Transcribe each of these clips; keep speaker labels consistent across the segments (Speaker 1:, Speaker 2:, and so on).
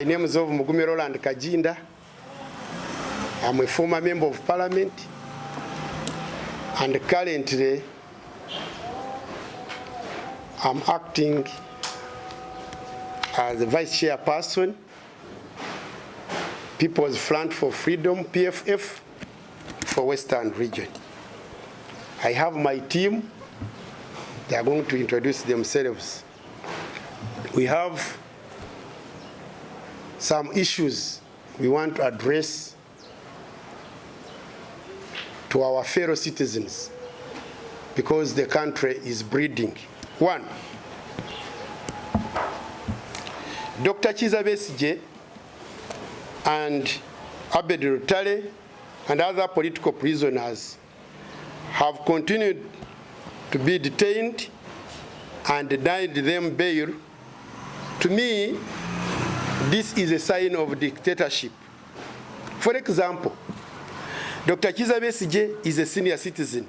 Speaker 1: My name is Dr.Kizza. I'm a former member of parliament and currently I'm acting as the vice chairperson, People's Front for Freedom, PFF, for Western region. I have my team. They are going to introduce themselves. We have some issues we want to address to our fellow citizens because the country is breeding. One, Dr.Kizza Besigye and Abed Rutale and other political prisoners have continued to be detained and denied them bail. To me, this is a sign of dictatorship. For example, Dr.Kizza Besigye is a senior citizen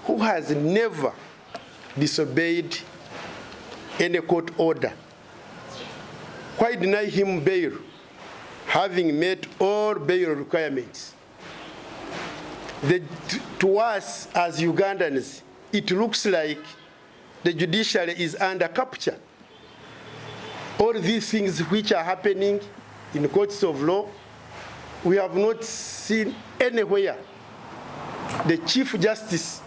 Speaker 1: who has never disobeyed any court order. Why deny him bail, having met all bail requirements? To us as Ugandans, it looks like the judiciary is under capture. All these things which are happening in courts of law, we have not seen anywhere the Chief Justice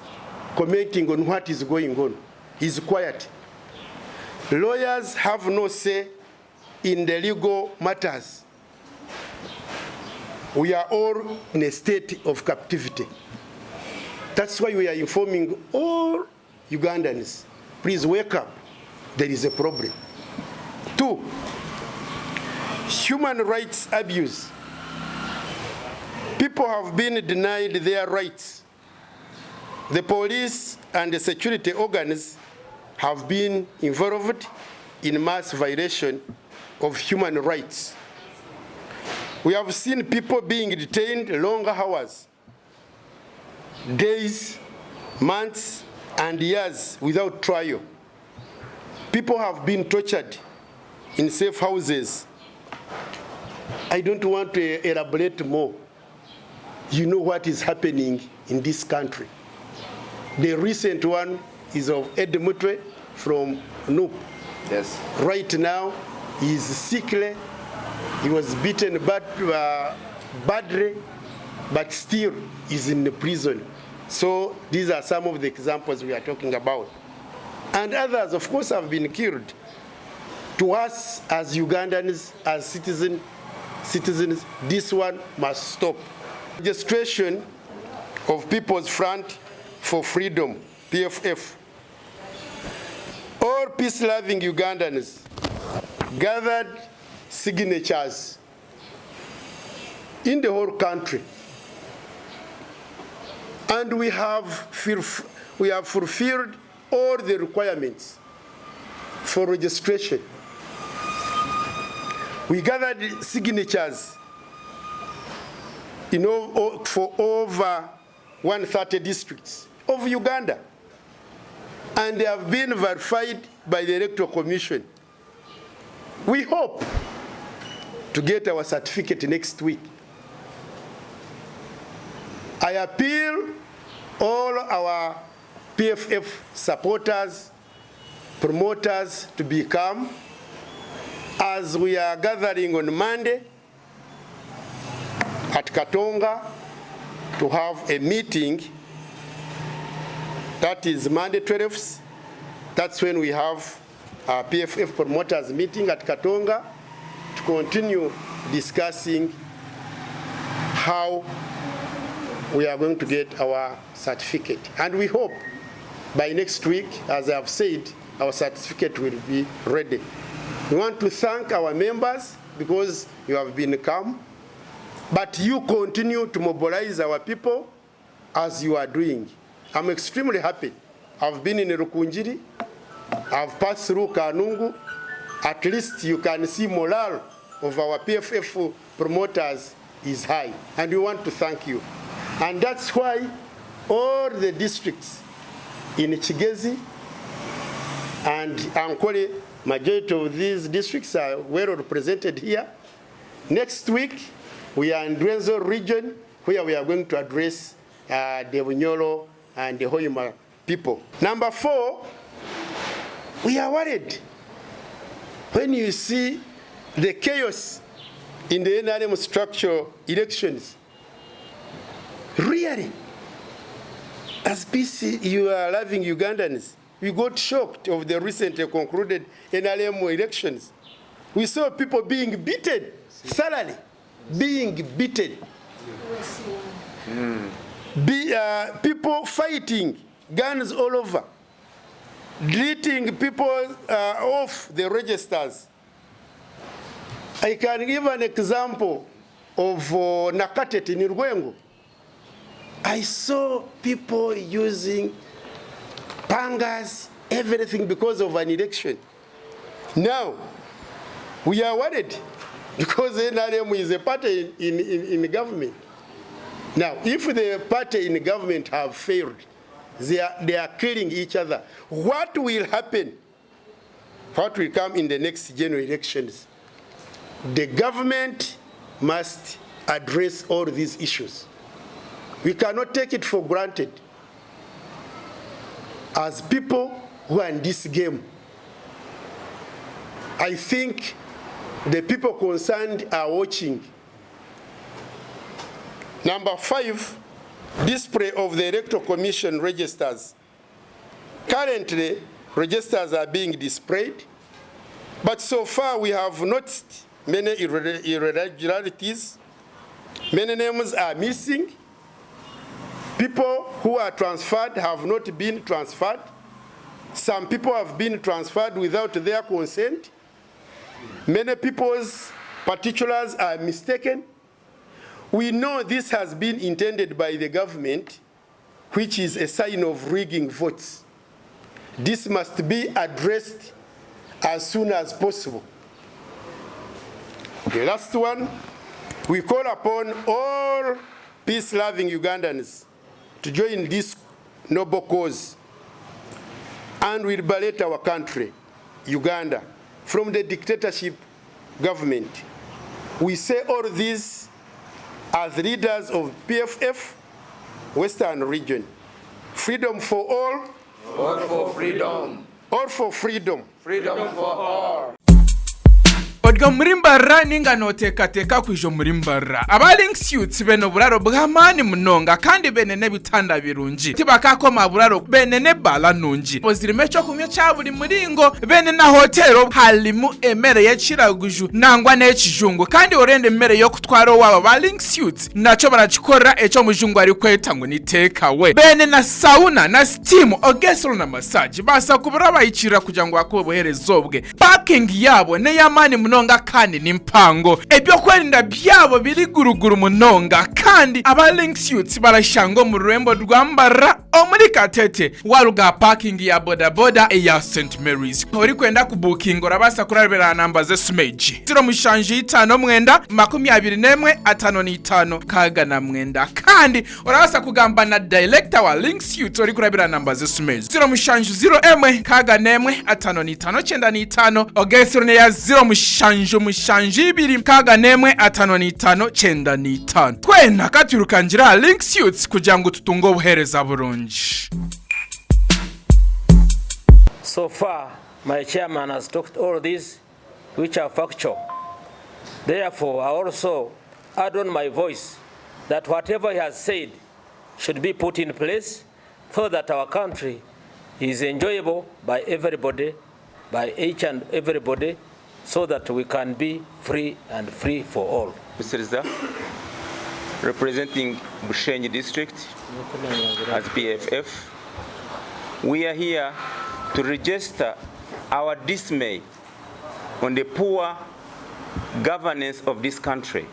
Speaker 1: commenting on what is going on. He's quiet. Lawyers have no say in the legal matters. We are all in a state of captivity. That's why we are informing all Ugandans, please wake up, there is a problem. Two, human rights abuse. People have been denied their rights. The police and the security organs have been involved in mass violation of human rights. We have seen people being detained longer hours, days, months, and years without trial. People have been tortured in safe houses. I don't want to elaborate more. You know what is happening in this country. The recent one is of Ed Mutwe from Nup.
Speaker 2: Yes.
Speaker 1: Right now, he is sickly. He was beaten badly, but still is in the prison. So these are some of the examples we are talking about. And others, of course, have been killed. To us, as Ugandans, as citizens, this one must stop. Registration of People's Front for Freedom, PFF. All peace-loving Ugandans gathered signatures in the whole country, and we have fulfilled all the requirements for registration. We gathered signatures for over 130 districts of Uganda, and they have been verified by the Electoral Commission. We hope to get our certificate next week. I appeal all our PFF supporters, promoters to be calm as we are gathering on Monday at Katonga to have a meeting. That is Monday 12th. That's when we have our PFF promoters meeting at Katonga to continue discussing how we are going to get our certificate. And we hope by next week, as I have said, our certificate will be ready. We want to thank our members because you have been calm, but you continue to mobilize our people as you are doing. I'm extremely happy. I've been in Rukunjiri, I've passed through Kanungu. At least you can see morale of our PFF promoters is high, and we want to thank you. And that's why all the districts in Kigezi and Ankole, majority of these districts are well represented here. Next week, we are in Dwenzo region, where we are going to address the Bunyoro and the Hoima people. Number 4, we are worried when you see the chaos in the NRM structural elections. Really, as PC, you are loving Ugandans. We got shocked of the recently concluded NRM elections. We saw people being beaten, thoroughly being beaten. People fighting, guns all over, deleting people off the registers. I can give an example of Nakatet in Rwengo. I saw people using pangas, everything because of an election. Now, we are worried because NRM is a party in the government. Now, if the party in the government have failed, they are killing each other. What will happen? What will come in the next general elections? The government must address all these issues. We cannot take it for granted as people who are in this game. I think the people concerned are watching. Number 5, display of the Electoral Commission registers. Currently, registers are being displayed, but so far we have noticed many irregularities. Many names are missing. People who are transferred have not been transferred. Some people have been transferred without their consent. Many people's particulars are mistaken. We know this has been intended by the government, which is a sign of rigging votes. This must be addressed as soon as possible. The last one, we call upon all peace-loving Ugandans to join this noble cause and will liberate our country, Uganda, from the dictatorship government. We say all this as leaders of PFF, Western region. Freedom for all.
Speaker 2: All for freedom.
Speaker 1: All for freedom.
Speaker 2: Freedom for all.
Speaker 3: Odgo murimbarra ninga notekateka kwijo murimbarra abalinks youths beno buraro bwamani munonga kandi benene bitanda birungi tibakakoma buraro benene bala nungi bozirimecho kumye cyaburi muringo benene hotelo halimu emere yachiraguju nangwa n'ekijungu kandi orende emere yo kutwara waba balinks youths nacho barachikora echo mujungu ari kweta ngo niteka we bene na sauna na steam ogesolo na massage basa kubura bayicira kugira ngo akoboherezobwe parking yabo ne yamani munonga kandi nimpango ebyo kwerinda byabo biri guruguru munonga kandi aba links youths barashango mu rwembo rwambara omuri Katete waruga parking ya boda boda ya St Mary's ori kwenda ku booking orabasa kurabera namba ze smage 079 kaga na mwenda kandi orabasa kugamba na director wa links youths ori kurabera namba ze smage 0 kaga nemwe 595 ogesoro ne ya 0 kaga nemwe 595 twena katurukangira links youths kugira ngo tutungo buhereza burungi.
Speaker 4: So far, my chairman has talked all these which are factual. Therefore, I also add on my voice that whatever he has said should be put in place so that our country is enjoyable by everybody, by each and everybody, so that we can be free and free for all.
Speaker 2: Mr. Kizza, representing Bushenyi district as PFF, we are here to register our dismay on the poor governance of this country.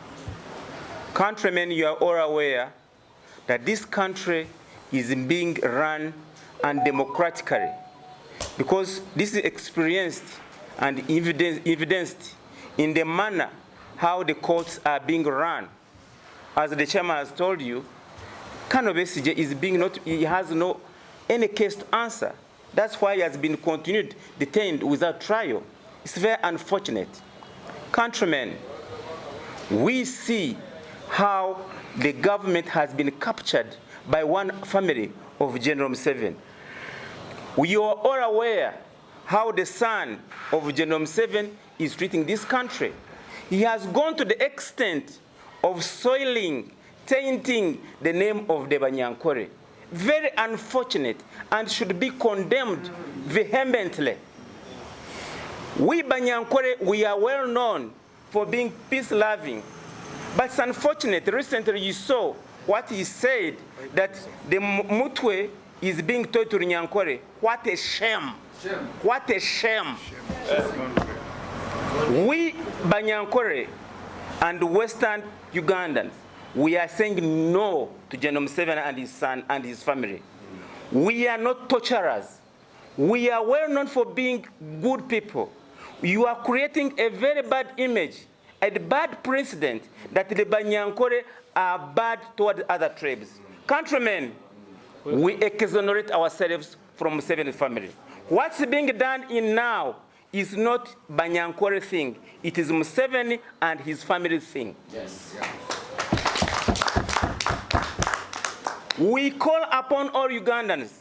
Speaker 2: Countrymen, you are all aware that this country is being run undemocratically because this is experienced and evidenced in the manner how the courts are being run. As the chairman has told you, Kano Besigye is being he has no any case to answer. That's why he has been continued detained without trial. It's very unfortunate. Countrymen, we see how the government has been captured by one family of General Museveni. We are all aware how the son of General Museveni is treating this country. He has gone to the extent of soiling, tainting the name of the Banyankore. Very unfortunate and should be condemned vehemently. We Banyankore, we are well known for being peace-loving. But it's unfortunate, recently you saw what he said, that the Mutwe is being told to Nyankore. What a shame. What a shame. We Banyankore and Western Ugandans, we are saying no to General Museveni and his son and his family. We are not torturers. We are well known for being good people. You are creating a very bad image, a bad precedent that the Banyankore are bad toward other tribes. Countrymen, we exonerate ourselves from Museveni family. What's being done in now is not Banyankore thing. It is Museveni and his family thing. Yes. We call upon all Ugandans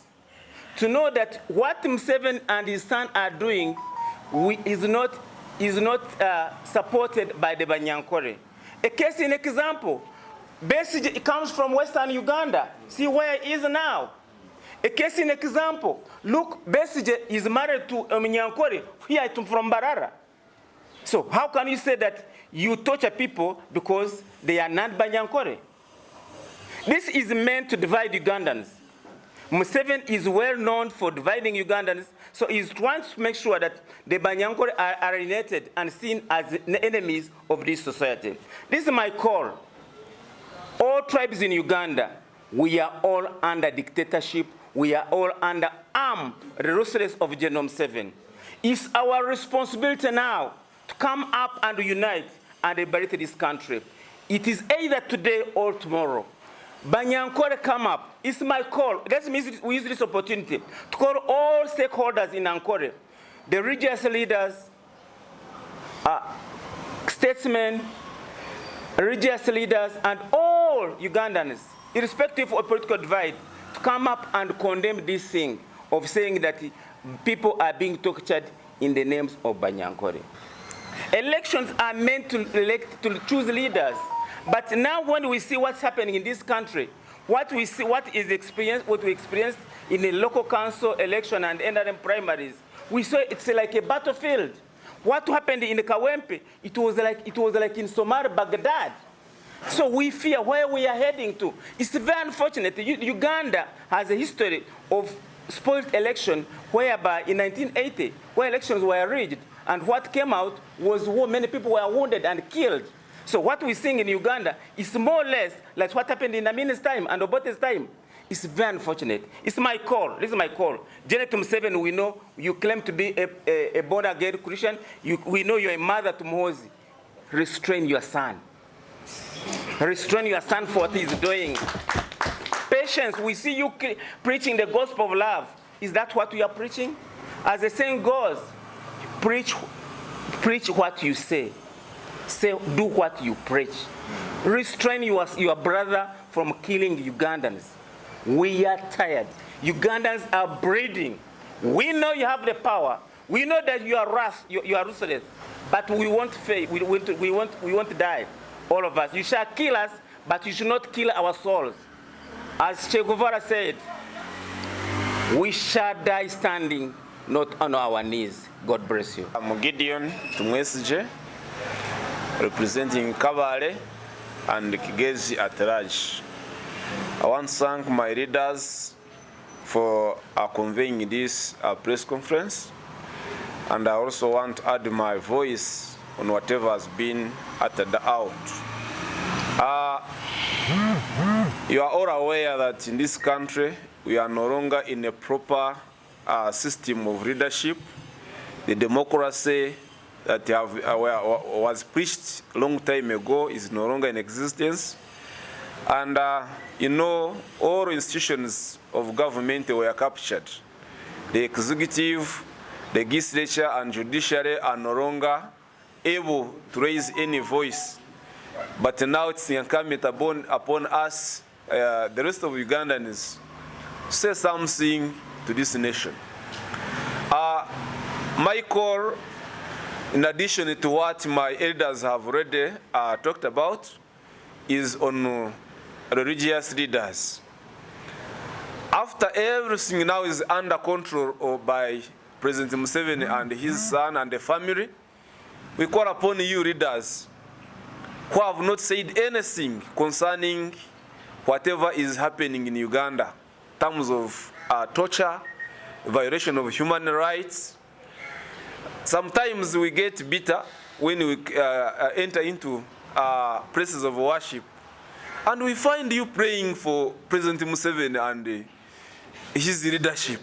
Speaker 2: to know that what Museveni and his son are doing is not supported by the Banyankore. A case in example, Besigye comes from Western Uganda. See where he is now. A case in example, look, Besigye is married to a Banyankore here from Barara. So how can you say that you torture people because they are not Banyankore? This is meant to divide Ugandans. Museveni is well known for dividing Ugandans, so he's trying to make sure that the Banyankore are alienated and seen as enemies of this society. This is my call. All tribes in Uganda, we are all under dictatorship. We are all under armed ruthlessness of General Museveni. It's our responsibility now to come up and unite and liberate this country. It is either today or tomorrow. Banyankore come up. It's my call. Let me use this opportunity to call all stakeholders in Ankore, the religious leaders, statesmen, religious leaders, and all Ugandans, irrespective of political divide, to come up and condemn this thing of saying that people are being tortured in the names of Banyankore. Elections are meant to choose leaders. But now when we see what's happening in this country, what we experienced in the local council election and NRM primaries, we saw it's like a battlefield. What happened in the Kawempe, it was like in Somali, Baghdad. So we fear where we are heading to. It's very unfortunate. Uganda has a history of spoiled election, whereby in 1980, where elections were rigged, and what came out was war. Many people were wounded and killed. So what we're seeing in Uganda is more or less like what happened in Amin's time and Obote's time. It's very unfortunate. It's my call. This is my call. Janet Museveni, we know you claim to be a born-again Christian. We know you're a mother to Muhoozi. Restrain your son. Restrain your son for what he's doing. Patience, we see you preaching the gospel of love. Is that what you are preaching? As the saying goes, preach what you say. Do what you preach. Restrain your brother from killing Ugandans. We are tired. Ugandans are breeding. We know you have the power. We know that you are ruthless. But we won't fail. We won't die. All of us. You shall kill us, but you should not kill our souls. As Che Guevara said, we shall die standing, not on our knees. God bless you.
Speaker 5: I'm Gideon Tumwesije, representing Kabale and Kigezi at large. I want to thank my leaders for convening this press conference, and I also want to add my voice on whatever has been uttered out. You are all aware that in this country we are no longer in a proper system of leadership. The democracy that was preached a long time ago is no longer in existence. And you know, all institutions of government were captured. The executive, the legislature, and judiciary are no longer able to raise any voice But now it's incumbent upon us, the rest of Ugandans, to say something to this nation. My call, in addition to what my elders have already talked about, is on religious leaders. After everything now is under control by President Museveni and his son and the family, we call upon you leaders who have not said anything concerning whatever is happening in Uganda in terms of torture, violation of human rights. Sometimes we get bitter when we enter into places of worship, and we find you praying for President Museveni and his leadership.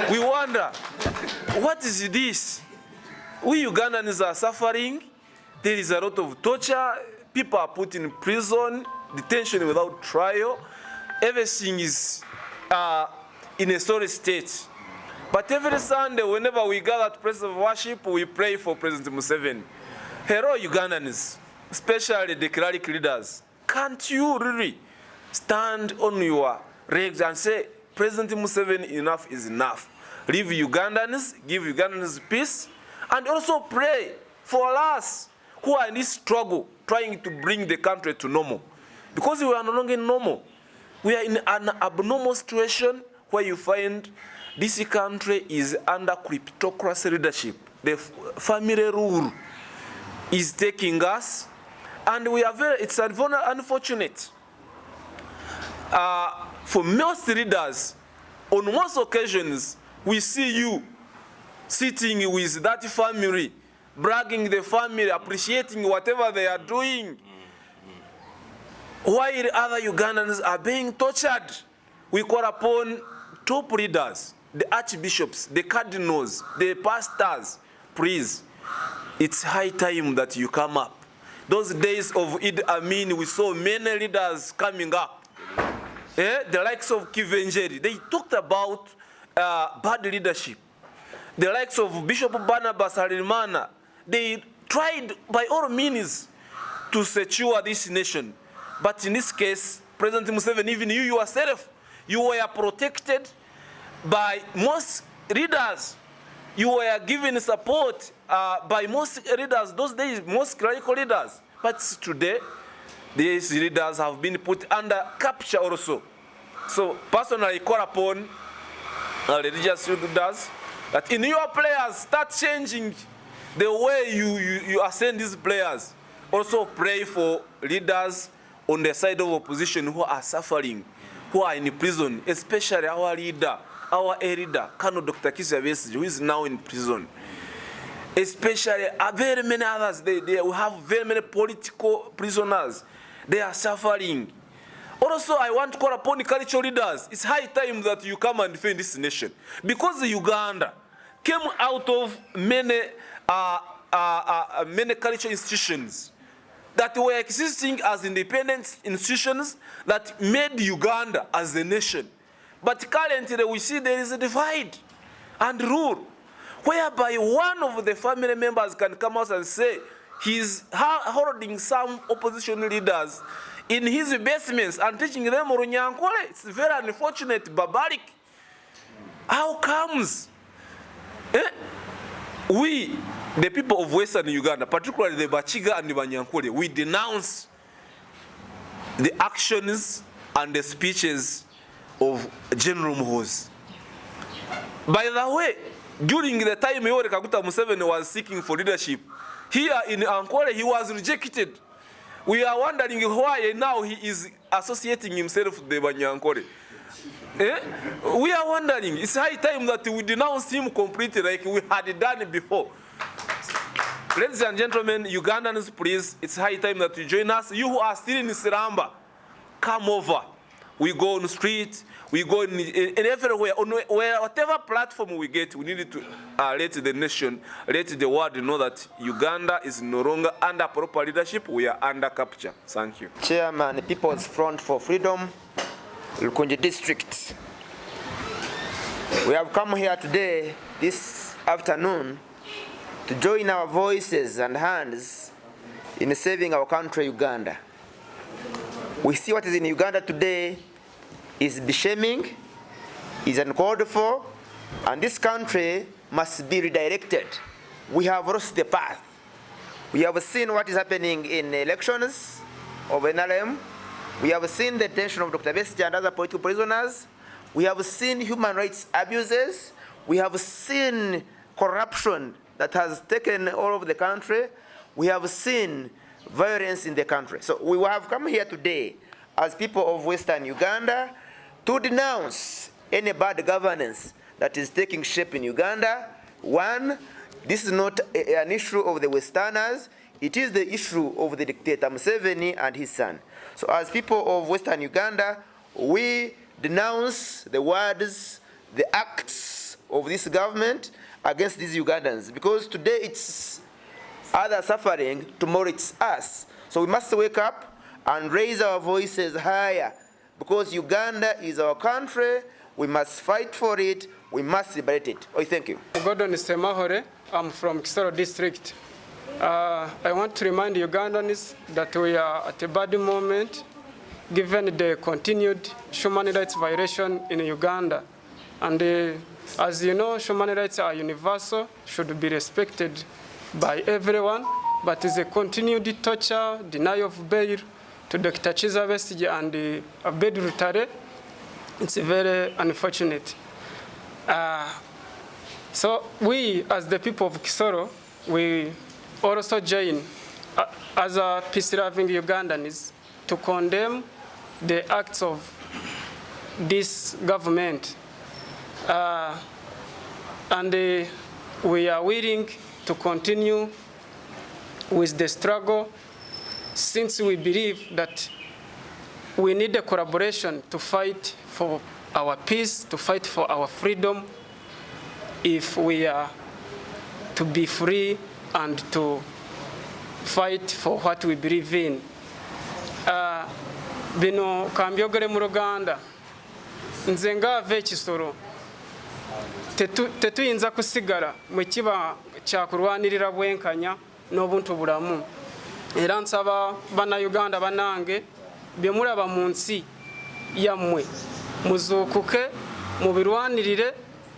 Speaker 5: We wonder, what is this? We Ugandans are suffering. There is a lot of torture. People are put in prison, detention without trial. Everything is in a sorry state. But every Sunday, whenever we gather at places of worship, we pray for President Museveni. Hello, Ugandans, especially the cleric leaders. Can't you really stand on your legs and say, President Museveni, enough is enough? Leave Ugandans, give Ugandans peace, and also pray for us who are in this struggle, trying to bring the country to normal. Because we are no longer normal. We are in an abnormal situation where you find this country is under kleptocracy leadership. The family rule is taking us, and we are it's unfortunate. For most leaders, on most occasions, we see you sitting with that family, bragging the family, appreciating whatever they are doing, while other Ugandans are being tortured. We call upon top leaders, the archbishops, the cardinals, the pastors, please, it's high time that you come up. Those days of Idi Amin, we saw many leaders coming up. The likes of Kivenjeri, they talked about bad leadership. The likes of Bishop Barnabas Harimana, they tried by all means to secure this nation. But in this case, President Museveni, even you yourself, you were protected by most leaders. You were given support by most leaders, those days, most clerical leaders. But today, these leaders have been put under capture also. So personally, I call upon religious leaders that in your prayers, start changing the way you ascend these prayers. Also pray for leaders on the side of opposition who are suffering, who are in prison, especially our leader, our leader, Colonel Dr.Kizza Besigye, who is now in prison. Especially very many others, we have very many political prisoners. They are suffering. Also, I want to call upon the cultural leaders. It's high time that you come and defend this nation. Because Uganda came out of many cultural institutions that were existing as independent institutions that made Uganda as a nation. But currently we see there is a divide and rule, whereby one of the family members can come out and say he's holding some opposition leaders in his basements and teaching them Runyankole. It's very unfortunate, barbaric. How comes? We, the people of Western Uganda, particularly the Bachiga and the Banyankole, we denounce the actions and the speeches of General Muhoozi. By the way, during the time Yoweri Kaguta Museveni was seeking for leadership, here in Ankole he was rejected. We are wondering why now he is associating himself with the Banyankole. We are wondering, it's high time that we denounce him completely like we had done before. Ladies and gentlemen, Ugandans, please, it's high time that you join us. You who are still in Siramba, come over. We go on the street, we go in everywhere, on whatever platform we get, we need to let the nation, let the world know that Uganda is no longer under proper leadership, we are under capture. Thank you.
Speaker 6: Chairman, People's Front for Freedom, Lukunji District. We have come here today, this afternoon, to join our voices and hands in saving our country, Uganda. We see what is in Uganda today is besheming, is uncalled for, and this country must be redirected. We have lost the path. We have seen what is happening in elections of NRM. We have seen the detention of Dr. Besigye and other political prisoners. We have seen human rights abuses. We have seen corruption that has taken all over the country. We have seen violence in the country. So we have come here today as people of Western Uganda to denounce any bad governance that is taking shape in Uganda. One, this is not an issue of the Westerners. It is the issue of the dictator Museveni and his son. So as people of Western Uganda, we denounce the words, the acts of this government against these Ugandans, because today it's others suffering, tomorrow it's us. So we must wake up and raise our voices higher, because Uganda is our country. We must fight for it. We must liberate it. Oh, thank you.
Speaker 7: Gordon Semahore. I'm from Kisoro district. I want to remind Ugandans that we are at a bad moment given the continued human rights violation in Uganda. And as you know, human rights are universal, should be respected by everyone, but is a continued torture, denial of bail to Dr. Kizza Besigye and Abed Rutare. It's very unfortunate. So we, as the people of Kisoro, we also join as a peace-loving Ugandans to condemn the acts of this government. And we are willing to continue with the struggle, since we believe that we need a collaboration to fight for our peace, to fight for our freedom, if we are to be free and to fight for what we believe in. Bino kambyogere mu Ruganda nze ngave Kisoro tetuyinza kusigala mu kiba kya kurwanirira bwenkanya n'obuntu bulamu. Era nsaba bana Uganda banange bye mulaba mu nsi yammwe muzuukuke mubirwanirire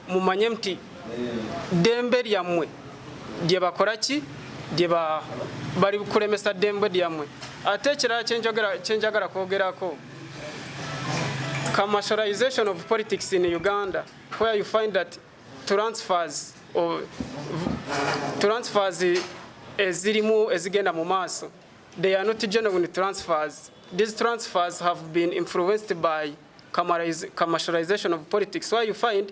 Speaker 7: mumanye nti dembe lyammwe lye bakola ki lye bali kulemesa dembe lyammwe. Ate ekirala kyenjagala kwogerako, commercialization of politics in Uganda, where you find that transfers ezirimu ezigenda mu maaso, they are not genuine transfers. These transfers have been influenced by commercialization of politics, where you find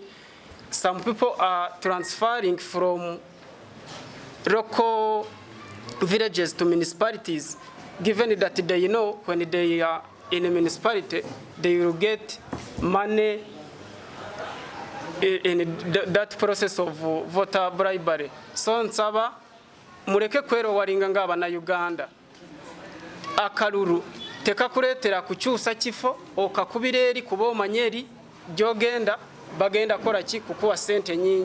Speaker 7: some people are transferring from local villages to municipalities, given that they know when they are in a municipality, they will get money in that process of voter bribery. So nsaba mureke kwero waringa ng'abana Uganda. Akaluru tekakuletera kukyusa kifo okakubira eri kuba omanyeri gyogenda bagenda kola ki kukuwa sente nyingi.